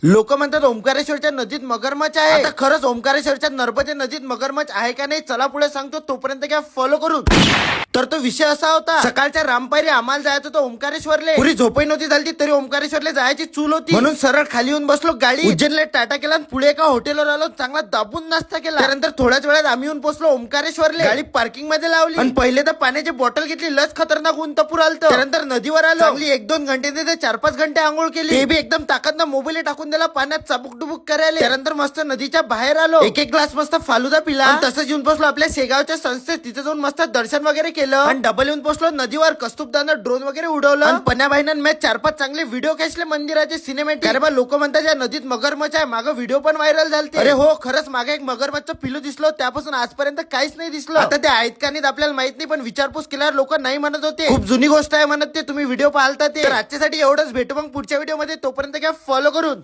लोक म्हणतात ओंकारेश्वरच्या नदीत मगरमच्छ आहे. आता खरंच ओंकारेश्वरच्या नर्मदे नदीत मगरमच्छ आहे का नाही, चला पुढे सांगतो. तोपर्यंत काय फॉलो करून. तर तो विषय असा होता, सकाळच्या रामपायरी आम्हाला जायचं होतं ओंकारेश्वरले. पुरी झोपही नव्हती झाली तरी ओंकारेश्वरला जायची चूल होती, म्हणून सरळ खाली येऊन बसलो गाडी. उज्जैनला टाटा केला आणि पुढे एका हॉटेलवर आलो, चांगला दाबून नाश्ता केला. त्यानंतर थोड्याच वेळात आम्ही येऊन पोहोचलो ओंकारेश्वरले. गाडी पार्किंग मध्ये लावली आणि पहिले तर पाण्याची बॉटल घेतली, लस खतरनाक ऊन तपूर आलतं. त्यानंतर नदीवर आलो, चांगली 1-2 घंटे ते 4-5 घंटे आंघोळ केली. ते बी एकदम ताकद ना मोबाईल टाकून दिला पाण्यात चाबुक डुबुक करायला. त्यानंतर मस्त नदीच्या बाहेर आलो, एक ग्लास मस्त फालुदा पिला आणि तसंच येऊन पोहोचलो आपल्या शेगावच्या संस्थेत. तिथे जाऊन मस्त दर्शन वगैरे केलं आणि डबल येऊन पोहोचलो नदीवर. कस्तुरदानं ड्रोन वगैरे उडवलं आणि पन्याबाईनं मी 4-5 चांगले व्हिडिओ खेचले मंदिराचे सिनेमॅटिक. अरे बा, लोक म्हणतात या नदीत मगरमच्छ आहे. मागं व्हिडिओ पण व्हायरल झालते. अरे हो, खरंच मागे एक मगरमच्छ पिलू दिसलो, त्यापासून आजपर्यंत काहीच नाही दिसलं. आता ते आहेत का नाहीत आपल्याला माहित नाही, पण विचारपूस केल्यावर लोक नाही म्हणत होते खूप जुनी गोष्ट आहे म्हणत ते. तुम्ही व्हिडिओ पाहता ते. तर आजच्यासाठी एवढंच, भेटू मग पुढच्या व्हिडिओ मध्ये. तोपर्यंत काय फॉलो करून.